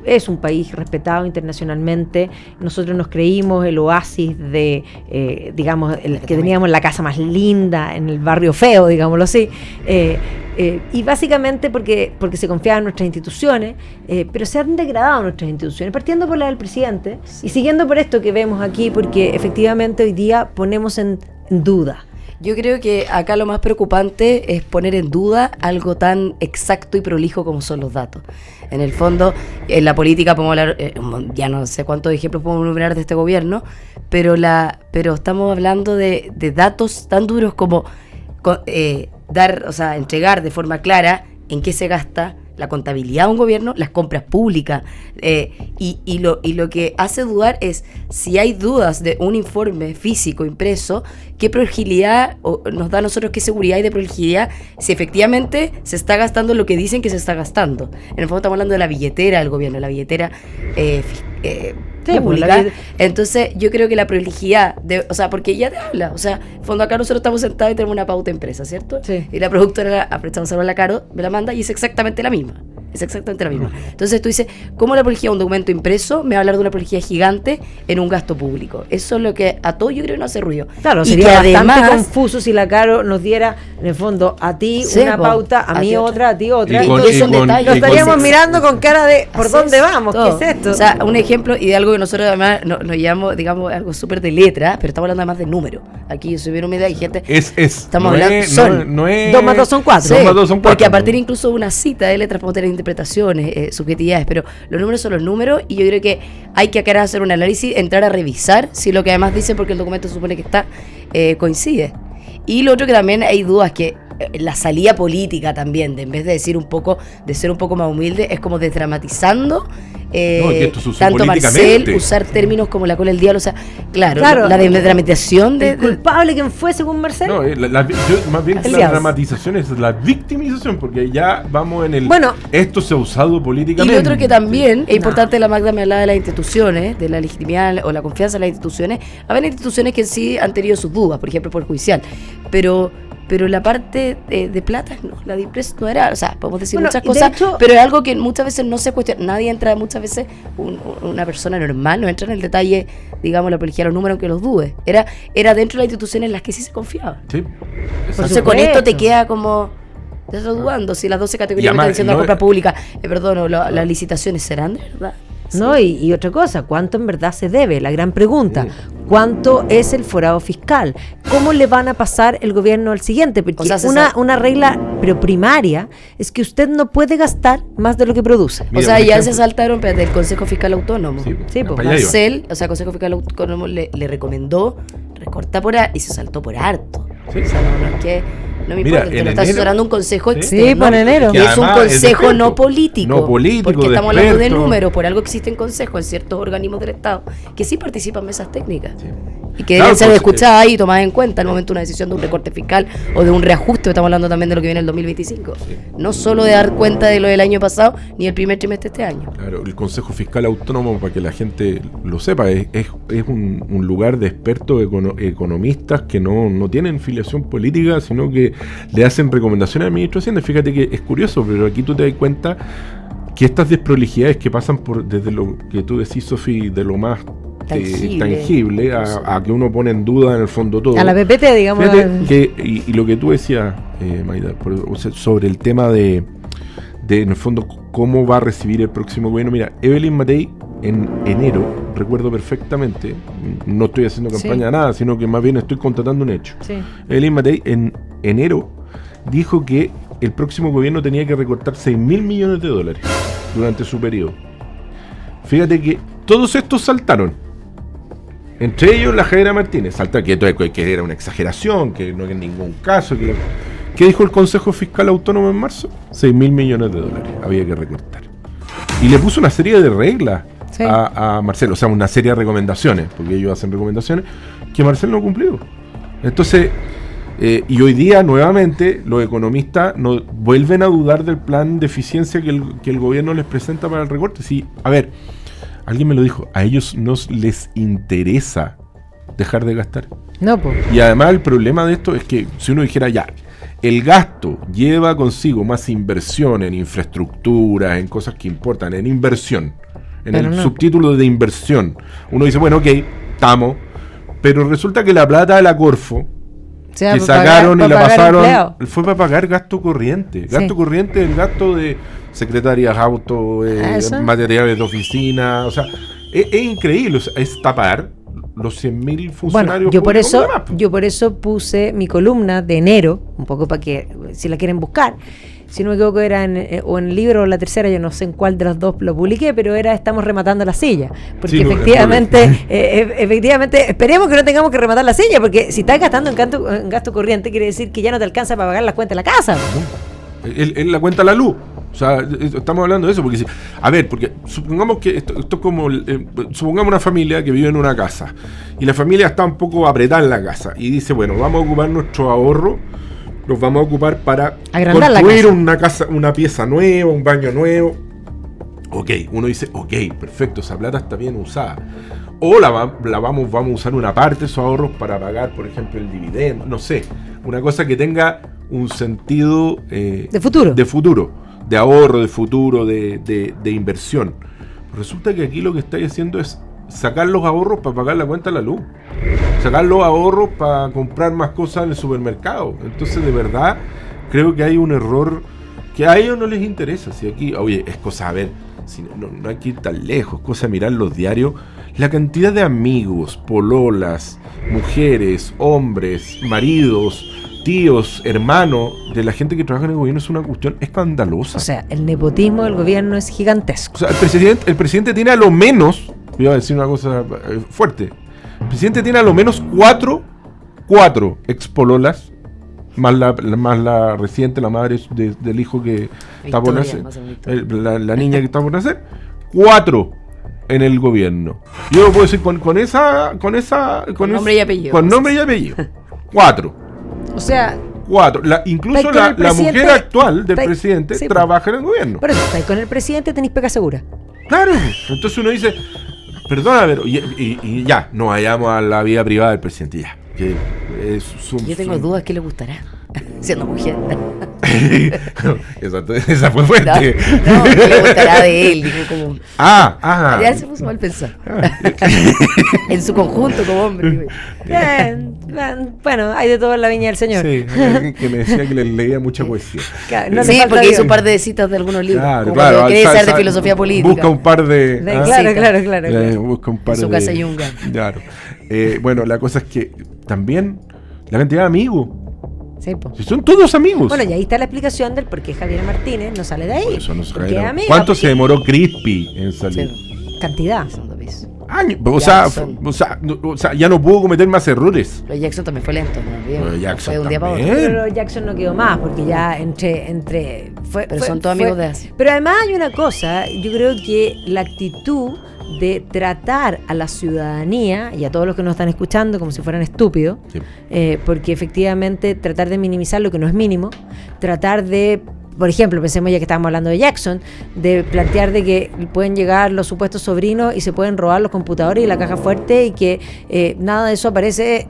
A: es un país respetado internacionalmente, nosotros nos creímos el oasis de, digamos, el que teníamos la casa más linda en el barrio feo, digámoslo así, y básicamente porque se confiaba en nuestras instituciones, pero se han degradado nuestras instituciones, partiendo por la del presidente y siguiendo por esto que vemos aquí, porque efectivamente hoy día ponemos en duda.
B: Yo creo que acá lo más preocupante es poner en duda algo tan exacto y prolijo como son los datos. En el fondo, en la política podemos hablar, ya no sé cuántos ejemplos podemos enumerar de este gobierno, pero estamos hablando de datos tan duros como entregar de forma clara en qué se gasta la contabilidad de un gobierno, las compras públicas, y lo que hace dudar es si hay dudas de un informe físico impreso, qué prolijalidad nos da a nosotros, qué seguridad hay de prolijalidad, si efectivamente se está gastando lo que dicen que se está gastando. En el fondo estamos hablando de la billetera del gobierno, la billetera pública. Entonces yo creo que la prolijidad, porque ella te habla, en el fondo acá nosotros estamos sentados y tenemos una pauta empresa, ¿cierto?
A: Sí.
B: Y la productora, apretamos a la Caro, me la manda y es exactamente la misma. Es exactamente la misma. Entonces tú dices, ¿cómo la prolijidad de un documento impreso me va a hablar de una prolijidad gigante en un gasto público? Eso es lo que a todos yo creo no hace ruido.
A: Claro,
B: y
A: sería
B: que
A: bastante
B: además,
A: confuso si la Caro nos diera, en el fondo, a ti
B: Sí,
A: una
B: po,
A: pauta, a mí otra, a ti otra.
C: Y con-
A: Entonces,
C: y con-
A: nos
C: y con-
A: estaríamos mirando con cara de ¿por
B: Así
A: dónde
B: es,
A: vamos?
B: todo.
A: ¿Qué es esto?
B: O sea, un ejemplo y de algo que nosotros además nos llamamos, digamos, algo súper de letra, pero estamos hablando además de números. Aquí yo subieron una idea y gente... Estamos hablando-
C: no es
A: 2 más 2 son 4.
B: Sí,
C: 2 más 2 son 4.
B: porque a partir incluso de una cita de letras podemos tener interpretaciones, subjetividades, pero los números son los números y yo creo que hay que acá hacer un análisis, entrar a revisar si lo que además dicen, porque el documento supone que está, coincide. Y lo otro que también hay dudas que la salida política también, en vez de decir de ser un poco más humilde, es como desdramatizando
C: que esto se usó
B: tanto Marcel,
C: políticamente.
B: usar términos como la cola del diablo, o sea, claro. La
A: el
B: desdramatización de...
A: culpable quién fue según Marcelo.
C: No, más bien que
A: El
C: la
A: diablo.
C: dramatización es la victimización, porque ya vamos en el...
A: Bueno.
C: esto se ha usado
B: Y
C: políticamente.
B: lo otro que también es importante, la Magda me hablaba de las instituciones, de la legitimidad o la confianza en las instituciones. Había instituciones que sí han tenido sus dudas, por ejemplo, por judicial, pero la parte de plata, no, la de impreso no era, podemos decir muchas
A: de
B: cosas,
A: hecho,
B: pero es algo que muchas veces no se cuestiona. Nadie entra, muchas veces, una persona normal no entra en el detalle, digamos, la prolijidad de los números, que los dude. Era dentro de las instituciones en las que sí se confiaba.
C: Sí.
B: Entonces con esto te queda como... Estás dudando si las 12 categorías que
C: además,
B: están diciendo
C: no-
B: la compra pública, las licitaciones serán de verdad.
A: ¿no? Y otra cosa, ¿cuánto en verdad se debe? La gran pregunta, ¿cuánto es el forado fiscal? ¿Cómo le van a pasar el gobierno al siguiente? Porque una regla, pero primaria, es que usted no puede gastar más de lo que produce.
B: Mira, o sea, ya se saltaron el Consejo Fiscal Autónomo.
A: Sí, pues.
B: Marcel, o sea, Consejo Fiscal Autónomo le recomendó recortar y se saltó por harto. Sí. O sea, no es que... No me importa, te lo está asesorando un consejo externo.
A: Sí, por enero.
B: Y es un consejo no político.
C: No político,
B: porque estamos hablando de números. Por algo existen consejos en ciertos organismos del Estado que sí participan en mesas técnicas. Sí. Y que deben ser escuchadas y tomadas en cuenta en el momento de una decisión de un recorte fiscal o de un reajuste. Estamos hablando también de lo que viene en el 2025. Sí. No solo de dar cuenta de lo del año pasado ni el primer trimestre de este año.
C: Claro, el Consejo Fiscal Autónomo, para que la gente lo sepa, es un lugar de expertos economistas que no tienen filiación política, sino que le hacen recomendaciones al ministro de Hacienda. Fíjate que es curioso, pero aquí tú te das cuenta que estas desprolijidades que pasan por desde lo que tú decís, Sofi, de lo más tangible a que uno pone en duda en el fondo todo.
A: A la PPT, digamos.
C: Y lo que tú decías, Maida, sobre el tema de en el fondo cómo va a recibir el próximo gobierno. Mira, Evelyn Matei en enero, recuerdo perfectamente, no estoy haciendo campaña de nada, sino que más bien estoy constatando un hecho. Sí. Evelyn Matei en enero dijo que el próximo gobierno tenía que recortar $6.000 millones durante su periodo. Fíjate que todos estos saltaron. Entre ellos la Javiera Martínez. Salta que era una exageración, que no en ningún caso. ¿Qué dijo el Consejo Fiscal Autónomo en marzo? $6.000 millones había que recortar. Y le puso una serie de reglas a Marcelo, o sea, una serie de recomendaciones, porque ellos hacen recomendaciones que Marcelo no ha cumplido. Entonces, y hoy día nuevamente los economistas vuelven a dudar del plan de eficiencia que el gobierno les presenta para el recorte. Sí, a ver, alguien me lo dijo, a ellos no les interesa dejar de gastar.
A: No, pues.
C: Y además el problema de esto es que si uno dijera ya, el gasto lleva consigo más inversión en infraestructura, en cosas que importan, en inversión, en el subtítulo de inversión. Uno dice, bueno, ok, estamos, pero resulta que la plata de la Corfo que sacaron y la pasaron fue para pagar gasto corriente. Gasto corriente, el gasto de secretarias, auto, materiales de oficina, o sea, es increíble, o sea, es tapar los 100.000 funcionarios.
A: Bueno, yo por eso puse mi columna de enero, un poco para que, si la quieren buscar, si no me equivoco era en el libro o la tercera, yo no sé en cuál de los dos lo publiqué, pero era Estamos rematando la silla, porque sí, efectivamente esperemos que no tengamos que rematar la silla, porque si estás gastando en gasto corriente quiere decir que ya no te alcanza para pagar las cuentas de la casa.
C: La cuenta de la luz. O sea, estamos hablando de eso, porque porque supongamos que esto es como, supongamos una familia que vive en una casa, y la familia está un poco apretada en la casa, y dice, bueno, vamos a ocupar nuestro ahorro, los vamos a ocupar para construir una casa, una pieza nueva, un baño nuevo. Ok, uno dice, ok, perfecto, esa plata está bien usada. O vamos a usar una parte de esos ahorros para pagar, por ejemplo, el dividendo, no sé, una cosa que tenga un sentido de futuro, de ahorro, de futuro, de inversión. Resulta que aquí lo que estáis haciendo es sacar los ahorros para pagar la cuenta de la luz, sacar los ahorros para comprar más cosas en el supermercado. Entonces, de verdad, creo que hay un error que a ellos no les interesa. Si aquí, oye, es cosa, a ver, si no hay que ir tan lejos, es cosa de mirar los diarios, la cantidad de amigos, pololas, mujeres, hombres, maridos, tíos, hermanos de la gente que trabaja en el gobierno es una cuestión escandalosa.
A: O sea, el nepotismo del gobierno es gigantesco.
C: O sea, el presidente tiene a lo menos, voy a decir una cosa fuerte, el presidente tiene a lo menos cuatro expololas, más la reciente, la madre del hijo que está por nacer, la niña que está por nacer, 4 en el gobierno. Yo lo puedo decir con nombre y apellido. Con nombre y apellido. 4.
A: O sea,
C: 4. Incluso la mujer actual del presidente trabaja en el gobierno.
A: Por eso, estáis con el presidente, tenéis pega segura.
C: Claro. Entonces uno dice, perdona, pero y ya, no vayamos a la vida privada del presidente, ya.
B: Yo tengo dudas que le gustará. siendo mujer.
C: Esa fue fuerte.
B: No, que le gustará de él, dijo como...
C: Ya
B: se puso mal pensado. En su conjunto como hombre.
A: Bien, bueno, hay de todo en la viña del Señor.
C: Sí, hay alguien que me decía que le leía mucha poesía.
A: Claro, no
B: Sí,
A: le falta
B: porque hizo
A: guión.
B: un par de citas de algunos libros.
C: Claro,
B: Como que quiere ser de
C: sa-
B: filosofía política.
C: Busca un par de...
A: Claro.
C: busca un par
B: En su
C: de...
B: casa Yunga.
C: Claro. Bueno, la cosa es que también la cantidad de amigos.
A: Sí, po.
C: Si son todos amigos.
A: Bueno, y ahí está la explicación del por qué Javier Martínez no sale de ahí.
C: Por eso no se
A: Porque
C: cayeron.
A: es amiga,
C: ¿Cuánto
A: porque-
C: se demoró Crispy en salir?
B: Sí,
A: Cantidad.
B: segundo piso.
C: Años.
B: Jackson.
C: O sea, ya no pudo cometer más errores.
B: Lo de Jackson también fue lento, ¿no? Bien.
C: Lo de Jackson
B: Fue de un día para otro.
C: también.
A: Pero Jackson no quedó más, porque ya entre
B: Pero son todos amigos de hace.
A: Pero además hay una cosa, yo creo que la actitud de tratar a la ciudadanía y a todos los que nos están escuchando como si fueran estúpidos,
C: Sí.
A: porque efectivamente tratar de minimizar lo que no es mínimo, tratar de, por ejemplo, pensemos ya que estábamos hablando de Jackson, de plantear de que pueden llegar los supuestos sobrinos y se pueden robar los computadores y la caja fuerte y que nada de eso aparece,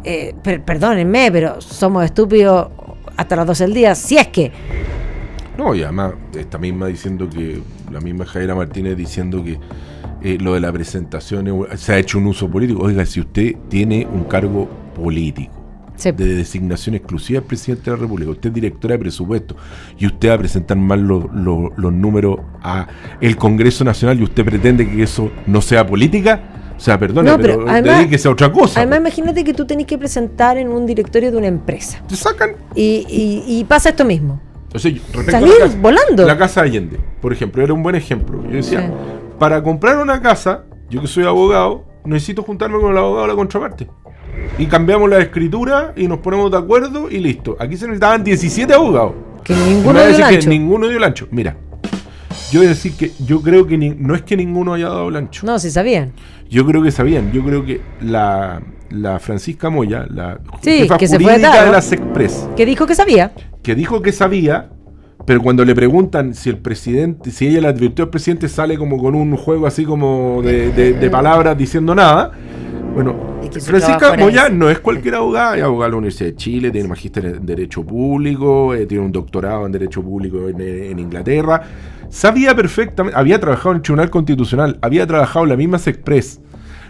A: perdónenme, pero somos estúpidos hasta las 12 del día, si es que...
C: No, y además, esta misma diciendo que, la misma Javiera Martínez diciendo que lo de la presentación se ha hecho un uso político. Oiga, si usted tiene un cargo político
A: Sí.
C: de designación exclusiva del presidente de la República, usted es directora de presupuesto y usted va a presentar mal los números a el Congreso Nacional y usted pretende que eso no sea política, o sea, perdone,
A: No,
C: pero
A: además-
C: dedíquese a otra cosa.
A: Además, imagínate que tú tenés que presentar en un directorio de una empresa
C: Te sacan.
A: y pasa esto mismo.
C: Entonces, respecto
A: Salir
C: a la casa,
A: volando.
C: La casa Allende, por ejemplo, era un buen ejemplo. Yo decía,
A: Sí.
C: para comprar una casa, yo que soy abogado, necesito juntarme con el abogado de la contraparte. Y cambiamos la escritura y nos ponemos de acuerdo y listo. Aquí se necesitaban 17 abogados.
A: Que
C: Y me
A: ninguno
C: va a
A: dio
C: decir
A: el
C: que
A: ancho.
C: ninguno dio el ancho. Mira, yo voy a decir que yo creo que no es que ninguno haya dado el ancho.
A: No, si sabían.
C: Yo creo que sabían. Yo creo que la Francisca Moya, la
A: Sí,
C: jefa
A: que se fue
C: jurídica
A: atado.
C: de la SECPRES,
A: Que dijo que sabía.
C: que dijo que sabía, pero cuando le preguntan si el presidente, si ella le advirtió al presidente, sale como con un juego así como de palabras diciendo nada. Bueno,
B: Es que su
C: Francisca
B: trabajo era
C: Moya
B: ese.
C: no es cualquier abogada, es abogada de la Universidad de Chile, tiene magíster en Derecho Público, tiene un doctorado en Derecho Público en Inglaterra. Sabía perfectamente, había trabajado en el Tribunal Constitucional, había trabajado en la misma SECPRES.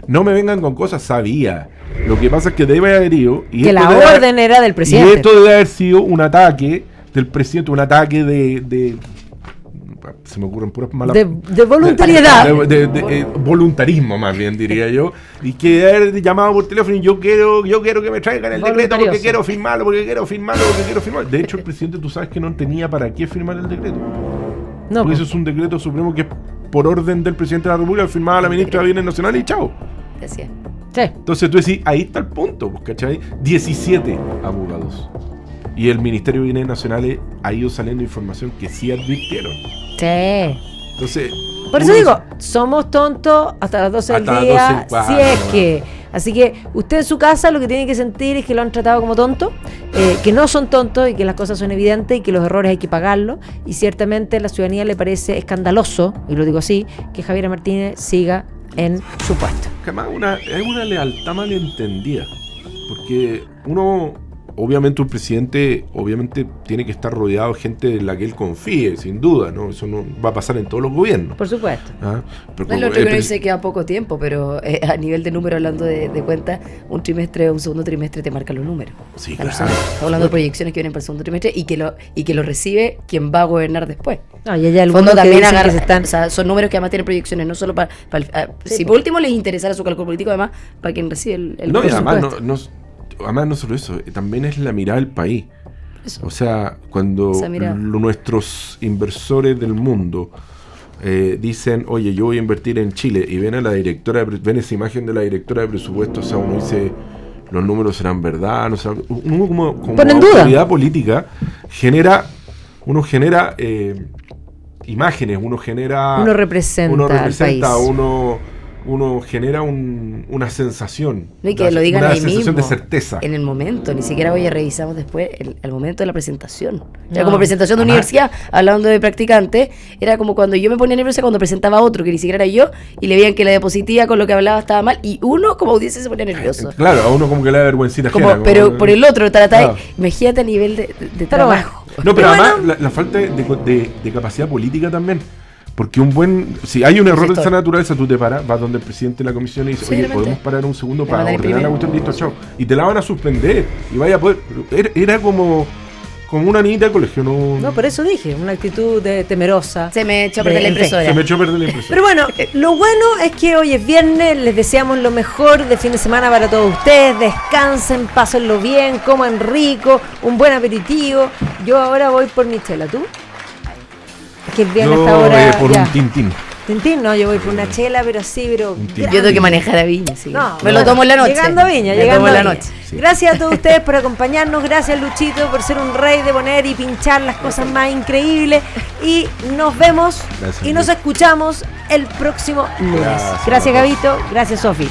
C: No me vengan con cosas, sabía. Lo que pasa es que debe haber ido. Y
A: Que
C: esto
A: la
C: debe haber-
A: orden era del
C: y
A: presidente.
C: esto debe haber sido un ataque del presidente, un ataque de se me ocurren puras malas
A: De voluntariedad.
C: de voluntarismo, más bien diría yo, y que haber llamado por teléfono y yo quiero que me traigan el decreto porque
A: Voluntarioso.
C: quiero firmarlo, porque quiero firmarlo. De hecho, el presidente, tú sabes que no tenía para qué firmar el decreto.
A: No,
C: Porque
A: pues.
C: eso es un decreto supremo que es por orden del presidente de la República, firmada la ministra de Bienes Nacionales y chao.
B: Decía.
A: Sí.
C: Entonces tú decís, ahí está el punto, pues, ¿cachai? 17 abogados. Y el Ministerio de Bienes Nacionales ha ido saliendo información que sí advirtieron.
A: Sí.
C: Entonces.
A: Por eso digo, somos tontos hasta las 12 del
C: Hasta las
A: día,
C: 12, claro,
A: si es
C: no.
A: que... Así que usted en su casa lo que tiene que sentir es que lo han tratado como tonto, que no son tontos y que las cosas son evidentes y que los errores hay que pagarlos. Y ciertamente a la ciudadanía le parece escandaloso, y lo digo así, que Javier Martínez siga en su puesto.
C: Que además es una lealtad malentendida. Porque uno, obviamente un presidente, obviamente tiene que estar rodeado de gente en la que él confíe, sin duda, ¿no? Eso no va a pasar en todos los gobiernos.
A: Por supuesto.
C: ¿Ah? Pero
B: No es
C: como
B: lo otro
C: el
B: que uno
C: pres-
B: dice que queda poco tiempo, pero a nivel de número, hablando de cuenta, un trimestre o un segundo trimestre te marca los números.
C: Sí,
B: Ya lo
C: claro.
B: sabes. Estamos hablando de proyecciones que vienen para el segundo trimestre y que lo recibe quien va a gobernar después.
A: No, y allá
B: El
A: algunos
B: fondo
A: que
B: también
A: dicen
B: agarra,
A: que se están...
B: o sea, son números que además tienen proyecciones, no solo para
A: Sí,
B: si
A: po.
B: por último les interesara su cálculo político, además para quien recibe el
C: No, y además
B: presupuesto.
C: además no solo eso, también es la mirada del país.
B: Eso.
C: O sea, cuando
B: Esa mirada.
C: nuestros inversores del mundo dicen, oye, yo voy a invertir en Chile, y ven a la directora, ven esa imagen de la directora de presupuesto, o sea, uno dice, los números serán verdad, no serán, uno como
A: Ponen duda.
C: autoridad política genera imágenes, uno representa,
A: Uno representa al país.
C: uno genera una sensación.
B: No, y que lo digan ahí
C: sensación
B: mismo,
C: de certeza.
B: en el momento, ni siquiera revisamos después el momento de la presentación. Era
A: No.
B: como presentación de universidad, hablando de practicante, era como cuando yo me ponía nerviosa cuando presentaba a otro, que ni siquiera era yo, y le veían que la diapositiva con lo que hablaba estaba mal, y uno como audiencia se ponía nervioso.
C: Claro, a uno como que le da vergüencita
B: Como,
C: ajena,
B: pero por el otro,
C: Claro.
B: imagínate a nivel de
A: Pero
B: trabajo.
C: No, pero
A: Bueno.
C: además la falta de capacidad política también. Porque si hay un error de
B: sector.
C: esa naturaleza, tú te paras, vas donde el presidente de la comisión y dices,
B: Sí,
C: oye,
B: realmente.
C: podemos parar un segundo
B: Me
C: para
B: mandan
C: ordenar la
B: imprimir.
C: cuestión, listo, chao. Y te la van a suspender y vaya a poder. Era como una niñita de colegio, no.
A: No, por eso dije, una actitud temerosa.
B: Se me echó a perder la
A: En fin,
B: impresora.
C: Se me echó a perder la impresión.
A: Pero bueno, lo bueno es que hoy es viernes, les deseamos lo mejor de fin de semana para todos ustedes, descansen, pásenlo bien, coman rico, un buen aperitivo. Yo ahora voy por mi chela, ¿tú? Es que es viernes hasta ahora.
C: por
A: ya.
C: un tintín.
A: Tintín, no, yo voy por una chela, pero sí, pero...
C: tintín.
B: Yo tengo que manejar a Viña, sí.
A: No,
B: me
A: bueno,
B: lo tomo en la noche.
A: Llegando a Viña,
B: Me
A: llegando
B: tomo
A: a
B: en la
A: Viña.
B: noche.
C: Sí.
A: Gracias a todos ustedes por acompañarnos, gracias Luchito por ser un rey de poner y pinchar las cosas más increíbles. Y nos vemos
C: Gracias,
A: y nos
C: Luis.
A: escuchamos el próximo lunes.
C: Gracias,
A: Gracias
C: Marcos.
A: Gabito, gracias Sofi.